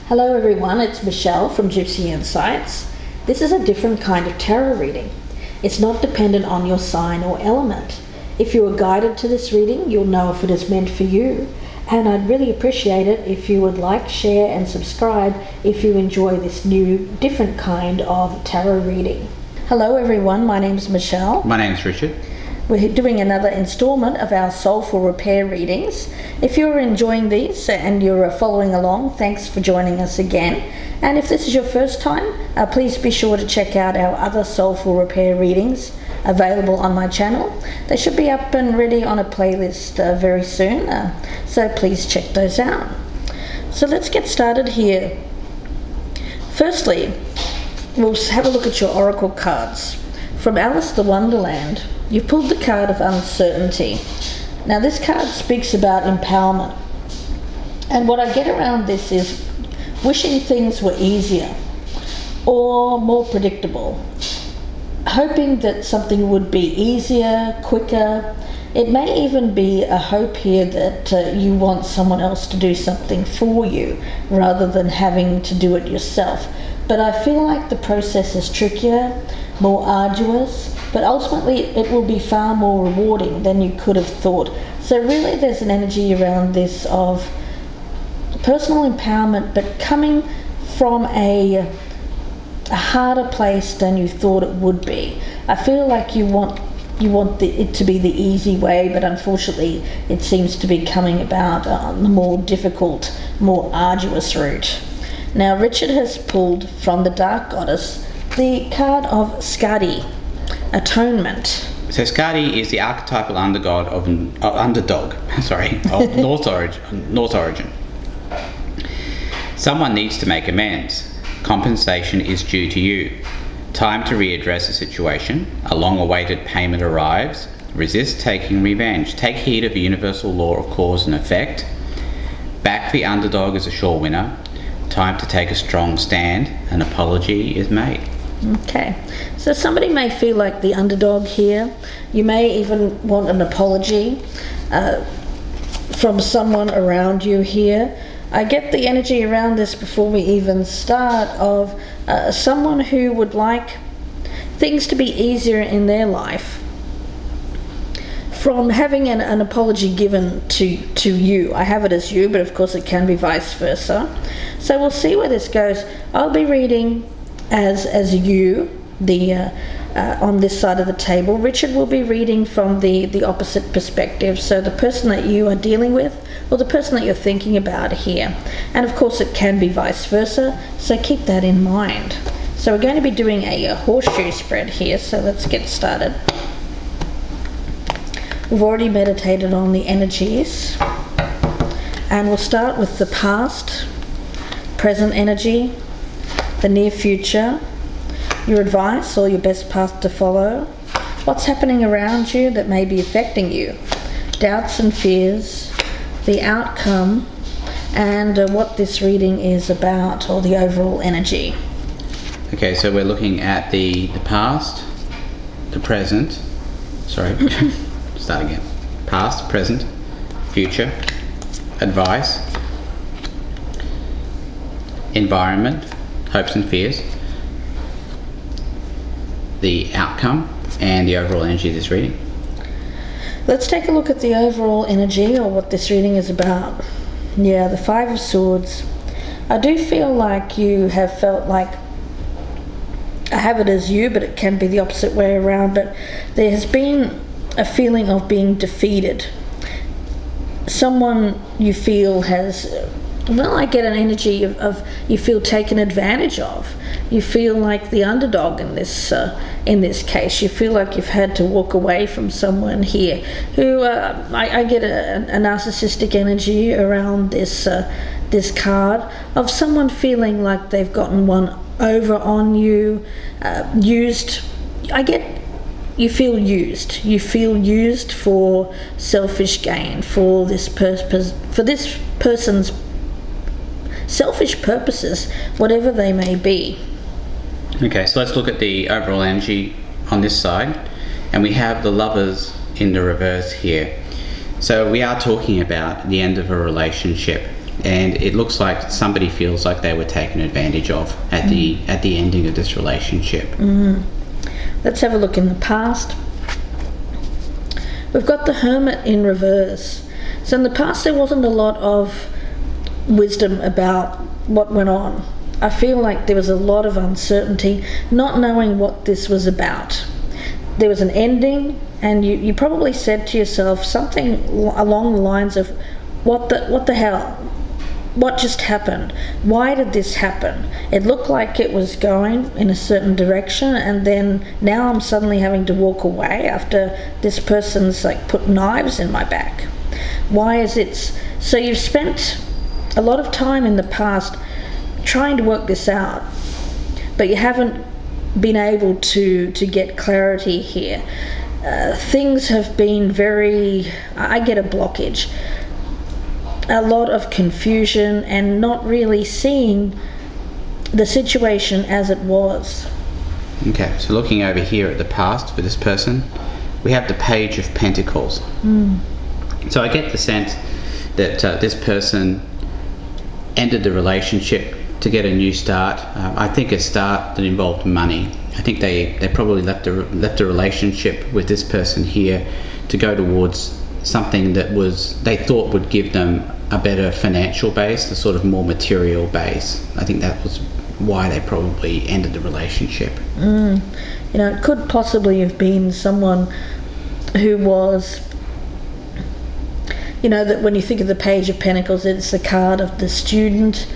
Hello everyone, it's Michelle from Gypsy Insights. This is a different kind of tarot reading. It's not dependent on your sign or element. If you are guided to this reading, you'll know if it is meant for you. And I'd really appreciate it if you would like, share and subscribe if you enjoy this new, different kind of tarot reading. Hello everyone, my name's Michelle. My name's Richard. We're doing another installment of our Soulful Repair readings. If you're enjoying these and you're following along, thanks for joining us again. And if this is your first time, please be sure to check out our other Soulful Repair readings available on my channel. They should be up and ready on a playlist very soon, so please check those out. So let's get started here. Firstly, we'll have a look at your oracle cards. From Alice the Wonderland, you pulled the card of uncertainty. Now this card speaks about empowerment. And what I get around this is wishing things were easier or more predictable. Hoping that something would be easier, quicker. It may even be a hope here that you want someone else to do something for you rather than having to do it yourself. But I feel like the process is trickier, more arduous, but ultimately it will be far more rewarding than you could have thought. So really there's an energy around this of personal empowerment, but coming from a harder place than you thought it would be. I feel like you want it to be the easy way, but unfortunately it seems to be coming about the more difficult, more arduous route. Now Richard has pulled from the Dark Goddess the card of Skadi, Atonement. So Skadi is the archetypal underdog of Norse origin. Someone needs to make amends. Compensation is due to you. Time to readdress the situation. A long-awaited payment arrives. Resist taking revenge. Take heed of the universal law of cause and effect. Back the underdog as a sure winner. Time to take a strong stand. An apology is made. Okay, so somebody may feel like the underdog here. You may even want an apology from someone around you here. I get the energy around this before we even start of someone who would like things to be easier in their life from having an apology given to you. I have it as you, but of course it can be vice versa. So we'll see where this goes. I'll be reading as you, on this side of the table. Richard will be reading from the opposite perspective, so the person that you are dealing with or the person that you're thinking about here. And of course it can be vice versa, so keep that in mind. So we're going to be doing a horseshoe spread here, so let's get started. We've already meditated on the energies, and we'll start with the past, present energy, the near future, your advice or your best path to follow, what's happening around you that may be affecting you, doubts and fears, the outcome, and what this reading is about, or the overall energy. Okay, so we're looking at the past, the present, sorry, start again. Past, present, future, advice, environment, hopes and fears, the outcome, and the overall energy of this reading. Let's take a look at the overall energy, or what this reading is about. Yeah, the Five of Swords. I do feel like you have felt like, I have it as you, but it can be the opposite way around, but there has been a feeling of being defeated. Someone you feel has, well, I get an energy of you feel taken advantage of. You feel like the underdog in this case. You feel like you've had to walk away from someone here who I get a narcissistic energy around this card of someone feeling like they've gotten one over on you, used. You feel used. You feel used for selfish gain, for this person's selfish purposes, whatever they may be. Okay, so let's look at the overall energy on this side, and we have the Lovers in the reverse here. So we are talking about the end of a relationship. and it looks like somebody feels like they were taken advantage of at the ending of this relationship. Let's have a look in the past. We've got the Hermit in reverse. So in the past there wasn't a lot of wisdom about what went on. I feel like there was a lot of uncertainty, not knowing what this was about. There was an ending, and you probably said to yourself something along the lines of, what the hell? What just happened? Why did this happen? It looked like it was going in a certain direction, and then now I'm suddenly having to walk away after this person's like put knives in my back. Why is it? So you've spent a lot of time in the past trying to work this out, but you haven't been able to get clarity here. Things have been I get a blockage. A lot of confusion and not really seeing the situation as it was. Okay, so looking over here at the past for this person, we have the Page of Pentacles. So I get the sense that this person ended the relationship to get a new start. I think a start that involved money. I think they probably left a relationship with this person here to go towards something that they thought would give them a better financial base, a sort of more material base. I think that was why they probably ended the relationship. You know, it could possibly have been someone who was, you know, that when you think of the Page of Pentacles, it's the card of the student,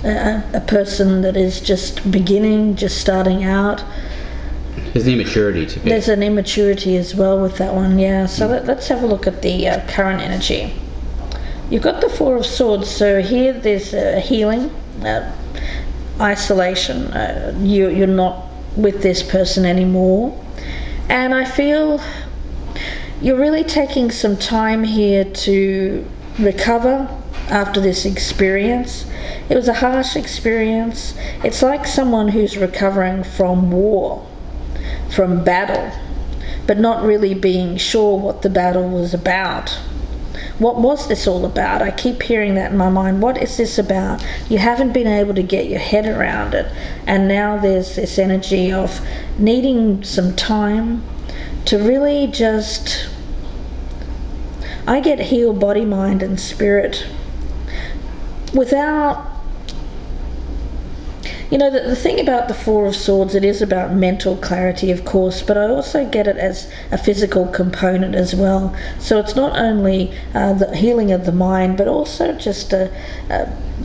a person that is just beginning, just starting out. There's an immaturity to it. There's an immaturity as well with that one, yeah. So let's have a look at the current energy. You've got the Four of Swords, so here there's healing, isolation. You're not with this person anymore, and I feel you're really taking some time here to recover after this experience. It was a harsh experience. It's like someone who's recovering from war, from battle, but not really being sure what the battle was about. What was this all about? I keep hearing that in my mind. What is this about? You haven't been able to get your head around it, and now there's this energy of needing some time to really just, I get heal body, mind and spirit without, you know, the thing about the Four of Swords, it is about mental clarity, of course, but I also get it as a physical component as well. So it's not only the healing of the mind, but also just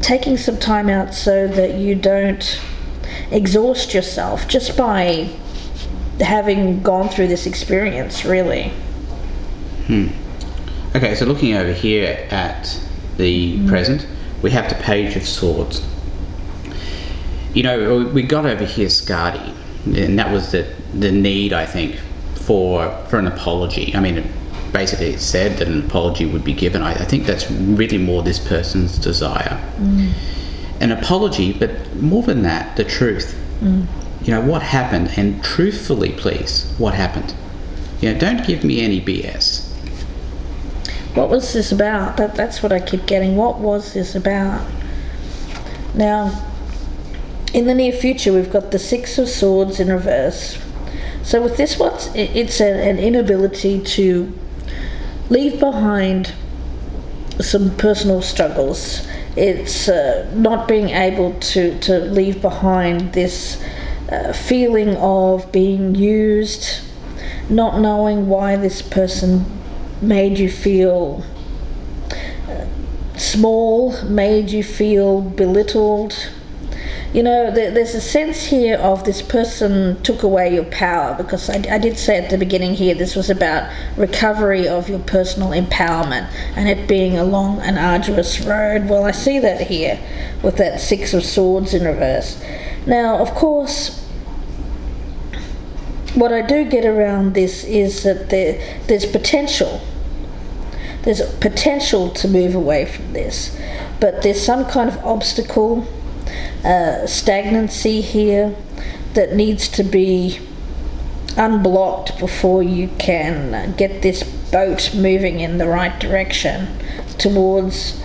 taking some time out so that you don't exhaust yourself just by having gone through this experience, really. Okay, so looking over here at the present, we have the Page of Swords. You know, we got over here Skadi, and that was the need, I think, for an apology. I mean, basically it said that an apology would be given. I think that's really more this person's desire. An apology, but more than that, the truth. You know, what happened, and truthfully, please, what happened? You know, don't give me any BS. What was this about? That's what I keep getting. What was this about? Now, in the near future, we've got the Six of Swords in reverse. So with this one, it's an inability to leave behind some personal struggles. It's not being able to leave behind this feeling of being used, not knowing why this person made you feel small, made you feel belittled. You know, there's a sense here of this person took away your power, because I did say at the beginning here this was about recovery of your personal empowerment and it being a long and arduous road. Well, I see that here with that Six of Swords in reverse. Now, of course, what I do get around this is that there's potential. There's potential to move away from this, but there's some kind of obstacle, stagnancy here that needs to be unblocked before you can get this boat moving in the right direction towards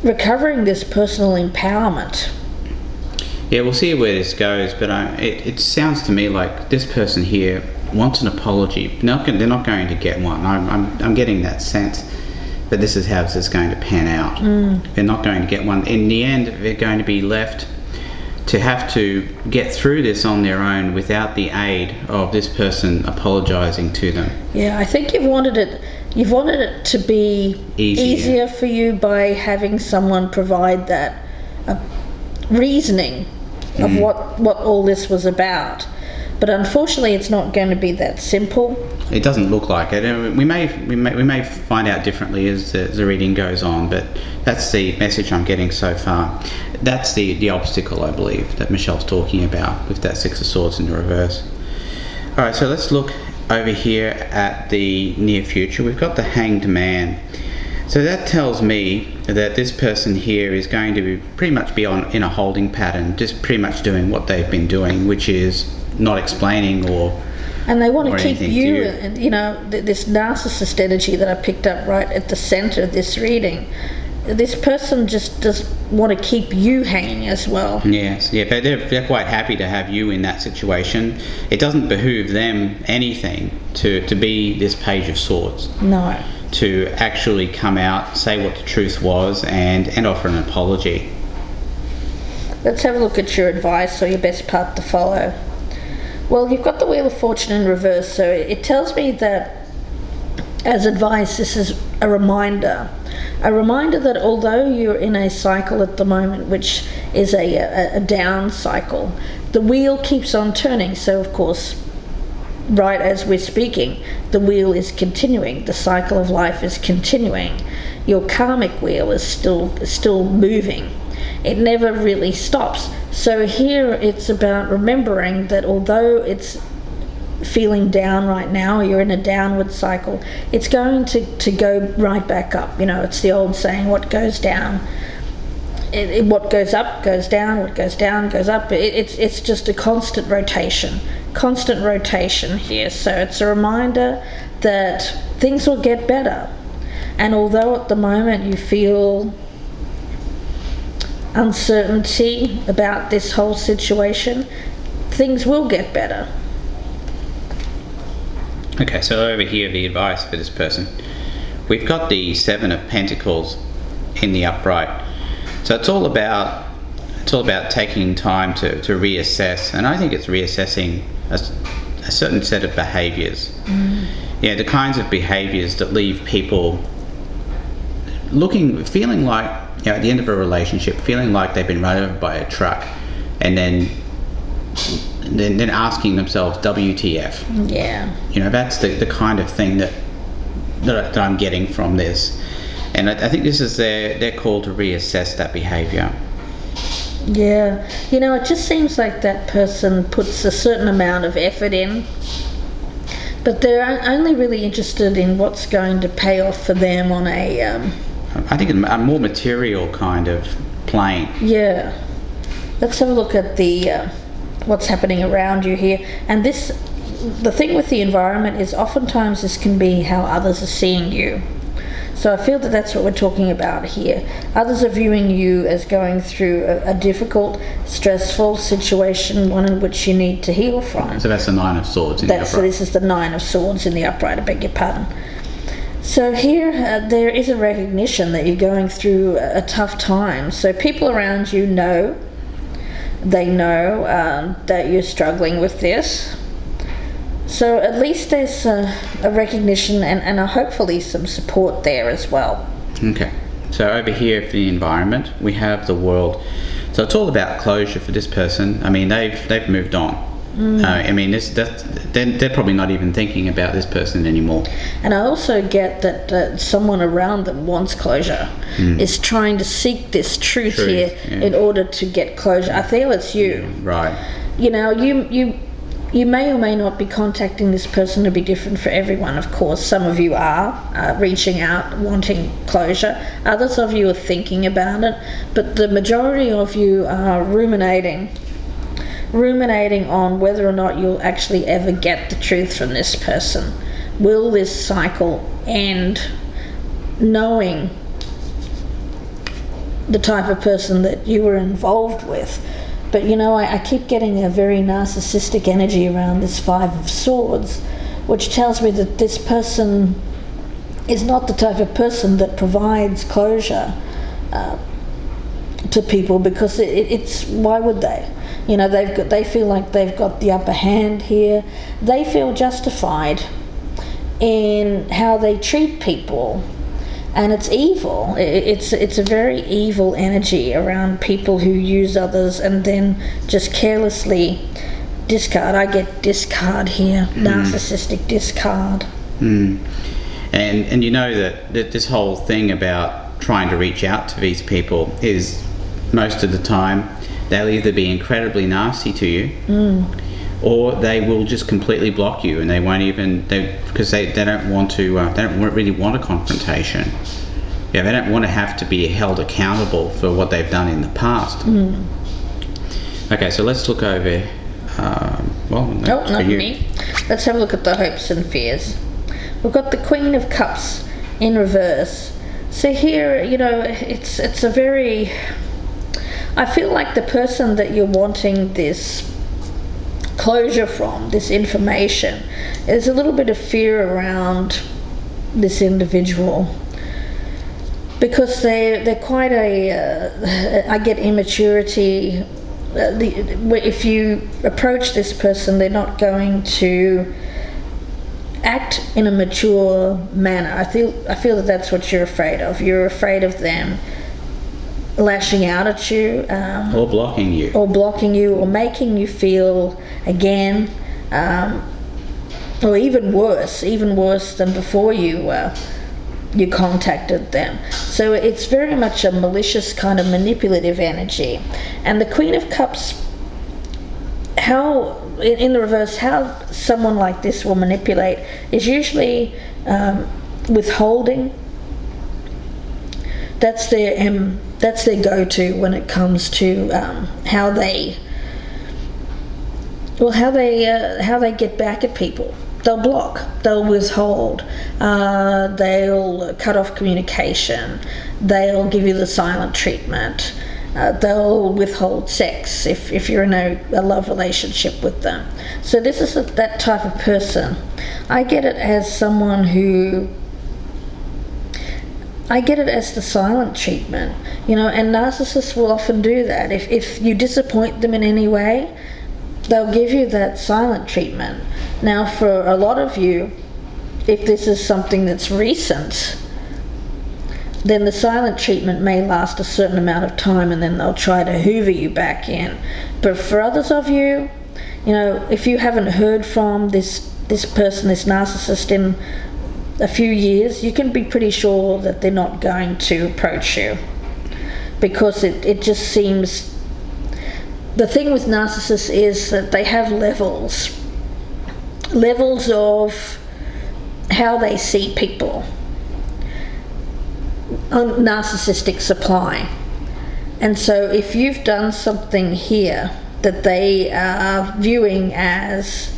recovering this personal empowerment. Yeah, we'll see where this goes, but it sounds to me like this person here wants an apology. They're not going to get one. I'm getting that sense that this is how this is going to pan out. They're not going to get one. In the end, they're going to be left to have to get through this on their own without the aid of this person apologizing to them. Yeah, I think you've wanted it to be easier for you by having someone provide that reasoning of what all this was about. But unfortunately, it's not going to be that simple. It doesn't look like it. We may find out differently as the reading goes on, but that's the message I'm getting so far. That's the obstacle, I believe, that Michelle's talking about with that Six of Swords in the reverse. All right, so let's look over here at the near future. We've got the Hanged Man. So that tells me that this person here is going to pretty much be in a holding pattern, just pretty much doing what they've been doing, which is not explaining and they want to keep you, this narcissist energy that I picked up right at the center of this reading. This person just does want to keep you hanging as well. Yes, yeah, but they're quite happy to have you in that situation. It doesn't behoove them anything to be this Page of Swords. No. To actually come out, say what the truth was, and offer an apology. Let's have a look at your advice or your best path to follow. Well, you've got the Wheel of Fortune in reverse, so it tells me that as advice, this is a reminder that although you're in a cycle at the moment, which is a down cycle, the wheel keeps on turning. So of course, right as we're speaking, the wheel is continuing. The cycle of life is continuing. Your karmic wheel is still moving. It never really stops. So here it's about remembering that although it's feeling down right now, you're in a downward cycle, it's going to go right back up. It's the old saying, what goes down, what goes up goes down, what goes down goes up. It's just a constant rotation here. So it's a reminder that things will get better. And although at the moment you feel uncertainty about this whole situation, things will get better. Okay, so over here, the advice for this person. We've got the Seven of Pentacles in the upright. So it's all about taking time to reassess, and I think it's reassessing a certain set of behaviors. Yeah, the kinds of behaviors that leave people feeling like, at the end of a relationship, feeling like they've been run over by a truck, and then asking themselves, WTF? Yeah. That's the kind of thing that I'm getting from this. And I think this is their call to reassess that behavior. Yeah. It just seems like that person puts a certain amount of effort in, but they're only really interested in what's going to pay off for them on I think a more material kind of plane. Yeah. Let's have a look at the what's happening around you here. And the thing with the environment is oftentimes this can be how others are seeing you. So I feel that that's what we're talking about here. Others are viewing you as going through a difficult, stressful situation, one in which you need to heal from. So that's the Nine of Swords in the upright. So this is the Nine of Swords in the upright, I beg your pardon. So here, there is a recognition that you're going through a tough time. So people around you know, that you're struggling with this. So at least there's a recognition and hopefully some support there as well. Okay. So over here for the environment, we have the World. So it's all about closure for this person. I mean, they've moved on. I mean, they're probably not even thinking about this person anymore. And I also get that someone around them wants closure, is trying to seek this truth here in order to get closure. I feel it's you. Right. You may or may not be contacting this person to be different for everyone, of course. Some of you are reaching out, wanting closure. Others of you are thinking about it. But the majority of you are ruminating on whether or not you'll actually ever get the truth from this person. Will this cycle end? Knowing the type of person that you were involved with. But you know, I keep getting a very narcissistic energy around this Five of Swords, which tells me that this person is not the type of person that provides closure to people, because it's why would they? You know, they feel like they've got the upper hand here. They feel justified in how they treat people, and it's evil. It's a very evil energy around people who use others and then just carelessly discard. I get discard here, narcissistic discard. And you know that this whole thing about trying to reach out to these people is, most of the time, they'll either be incredibly nasty to you, or they will just completely block you, and they won't even, because they don't want to, they don't really want a confrontation. Yeah, they don't want to have to be held accountable for what they've done in the past. Okay, so let's look over. Not me. Let's have a look at the hopes and fears. We've got the Queen of Cups in reverse. So here, you know, it's a very, I feel like the person that you're wanting this closure from, this information, there's a little bit of fear around this individual, because they're quite I get immaturity. If you approach this person, they're not going to act in a mature manner. I feel that that's what you're afraid of. You're afraid of them lashing out at you, or blocking you, or making you feel again, or even worse than before you contacted them. So it's very much a malicious kind of manipulative energy. And the Queen of Cups, how in the reverse, how someone like this will manipulate is usually withholding. That's their go-to when it comes to how they get back at people. They'll block, they'll withhold, they'll cut off communication, they'll give you the silent treatment, they'll withhold sex if you're in a love relationship with them. So this is that type of person. I get it as someone who, I get it as the silent treatment, you know, and narcissists will often do that. If you disappoint them in any way, they'll give you that silent treatment. Now, for a lot of you, if this is something that's recent, then the silent treatment may last a certain amount of time, and then they'll try to hoover you back in. But for others of you, you know, if you haven't heard from this person, this narcissist, in a few years, you can be pretty sure that they're not going to approach you, because it just seems, the thing with narcissists is that they have levels of how they see people, narcissistic supply. And so if you've done something here that they are viewing as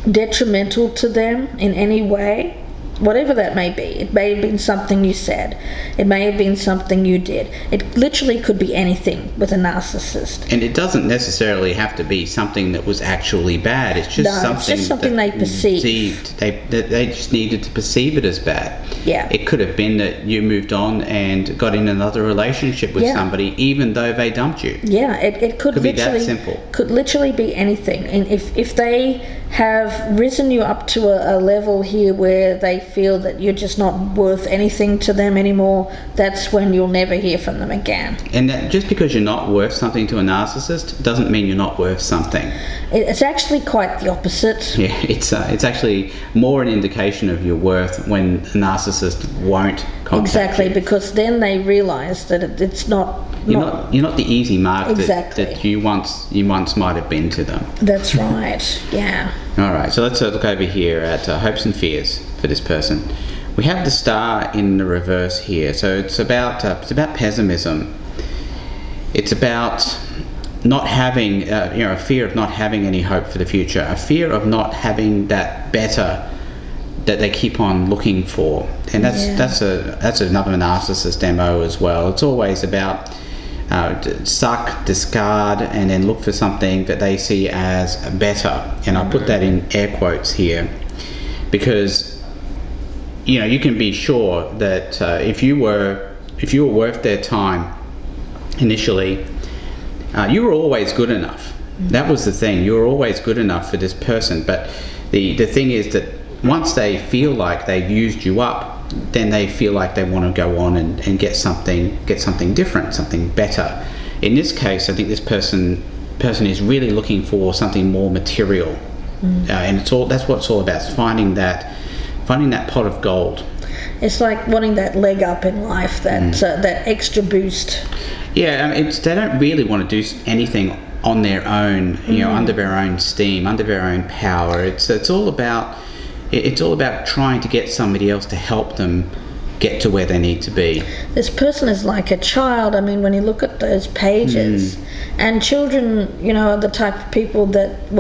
detrimental to them in any way, whatever that may be, it may have been something you said, it may have been something you did, it literally could be anything with a narcissist. And it doesn't necessarily have to be something that was actually bad. It's just something they perceived. They just needed to perceive it as bad. Yeah. It could have been that you moved on and got in another relationship with somebody, even though they dumped you. Yeah, it could be literally that simple. Could literally be anything. And if they have risen you up to a level here where they feel that you're just not worth anything to them anymore, that's when you'll never hear from them again. And that just because you're not worth something to a narcissist doesn't mean you're not worth something. It's actually quite the opposite. Yeah, it's actually more an indication of your worth when a narcissist won't contact exactly, you. Because then they realise that it's not. You're not the easy mark exactly. that you once might have been to them. That's right. Yeah. All right. So let's look over here at hopes and fears for this person. We have the Star in the reverse here. So it's about pessimism. It's about not having a fear of not having any hope for the future, a fear of not having that better that they keep on looking for, and that's another narcissist MO as well. It's always about suck, discard, and then look for something that they see as better. And I put that in air quotes here, because you can be sure that if you were worth their time initially, you were always good enough. That was the thing. You were always good enough for this person. But the thing is that once they feel like they've used you up, then they feel like they want to go on and get something different, something better. In this case, I think this person is really looking for something more material, and that's what it's all about. It's finding that pot of gold. It's like wanting that leg up in life, that extra boost. Yeah, they don't really want to do anything on their own, under their own steam, under their own power. It's all about trying to get somebody else to help them get to where they need to be. This person is like a child. I mean, when you look at those pages, and children, are the type of people that,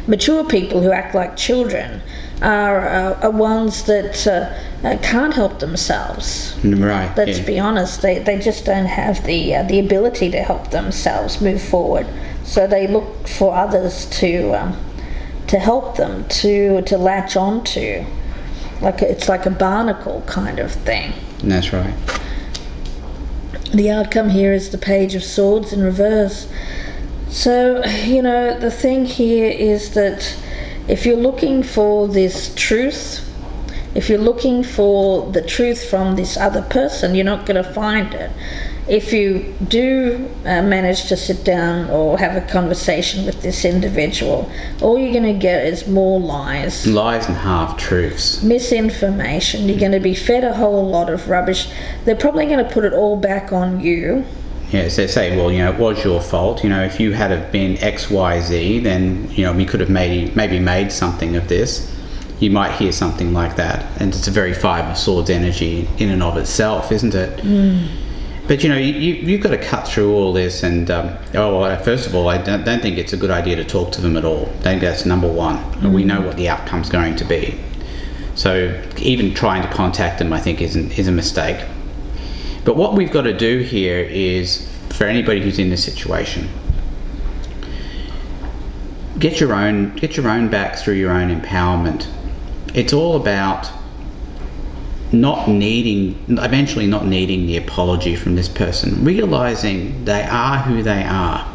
mature people who act like children are ones that can't help themselves. Right. Let's be honest. They just don't have the ability to help themselves move forward. So they look for others to help them to latch onto. It's like a barnacle kind of thing. That's right. The outcome here is the Page of Swords in reverse. So, the thing here is that if you're looking for this truth, if you're looking for the truth from this other person, you're not going to find it. If you do manage to sit down or have a conversation with this individual, all you're going to get is more lies. Lies and half-truths. Misinformation. You're going to be fed a whole lot of rubbish. They're probably going to put it all back on you. Yes, they say, well, it was your fault. If you had have been X, Y, Z, then, we could have maybe made something of this. You might hear something like that. And it's a very Five of Swords energy in and of itself, isn't it? But you've got to cut through all this, and first of all, I don't think it's a good idea to talk to them at all. I think that's number one. We know what the outcome's going to be, so even trying to contact them, I think, is a mistake. But what we've got to do here is, for anybody who's in this situation, get your own back through your own empowerment. It's all about eventually not needing the apology from this person, realizing they are who they are,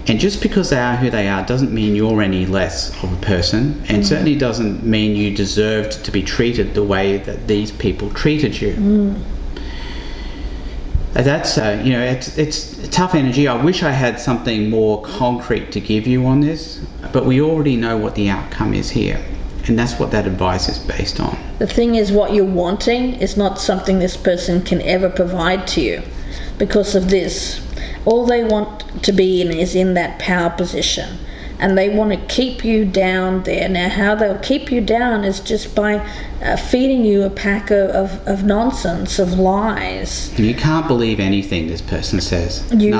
and just because they are who they are doesn't mean you're any less of a person, and certainly doesn't mean you deserved to be treated the way that these people treated you. That's it's tough energy. I wish I had something more concrete to give you on this, but we already know what the outcome is here. And that's what that advice is based on. The thing is, what you're wanting is not something this person can ever provide to you. Because of this, all they want to be in is in that power position. And they want to keep you down there. Now, how they'll keep you down is just by feeding you a pack of nonsense, of lies. You can't believe anything this person says. You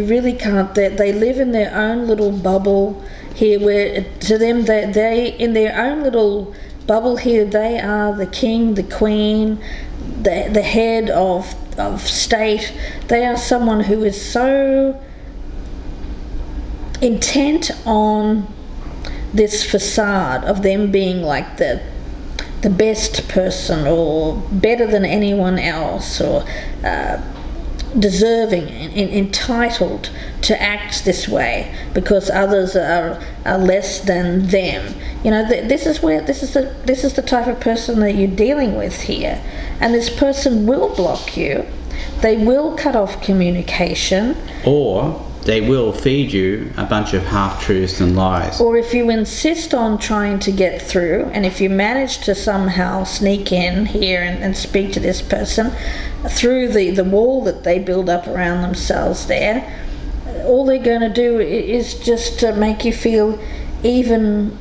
really can't. They live in their own little bubble here, where to them, they in their own little bubble here, they are the king, the queen, the head of state. They are someone who is so intent on this facade of them being like the best person, or better than anyone else, or deserving and entitled to act this way because others are less than them. This is the type of person that you're dealing with here, and this person will block you. They will cut off communication, or they will feed you a bunch of half-truths and lies. Or if you insist on trying to get through, and if you manage to somehow sneak in here and speak to this person through the wall that they build up around themselves there, all they're going to do is just make you feel even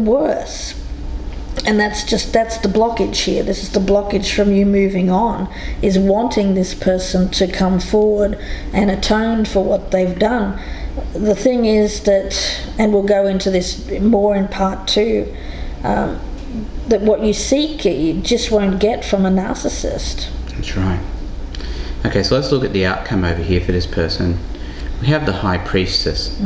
worse. And that's the blockage here. This is the blockage from you moving on, is wanting this person to come forward and atone for what they've done. The thing is that, and we'll go into this more in part 2, that what you seek, you just won't get from a narcissist. That's right. Okay, so let's look at the outcome over here for this person. We have the High Priestess.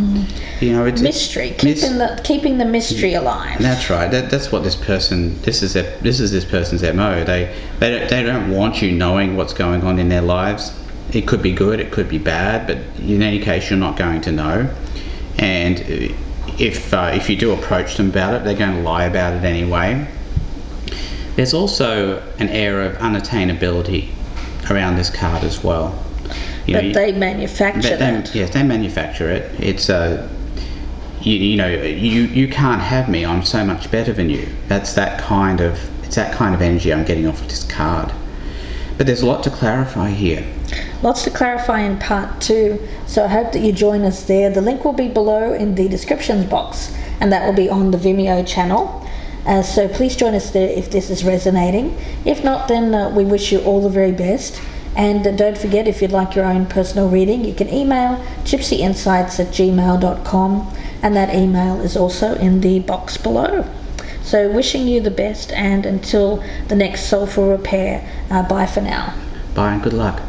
You know, it's mystery, keeping the mystery alive. That's right. That's what this person. This is this person's MO. They don't want you knowing what's going on in their lives. It could be good, it could be bad, but in any case, you're not going to know. And if you do approach them about it, they're going to lie about it anyway. There's also an air of unattainability around this card as well. They manufacture that. Yes, they manufacture it. It's you can't have me. I'm so much better than you. It's that kind of energy I'm getting off of this card. But there's a lot to clarify here. Lots to clarify in part 2. So I hope that you join us there. The link will be below in the descriptions box, and that will be on the Vimeo channel. So please join us there if this is resonating. If not, then we wish you all the very best. And don't forget, if you'd like your own personal reading, you can email gypsyinsights@gmail.com, and that email is also in the box below. So wishing you the best, and until the next Soulful Repair, bye for now. Bye and good luck.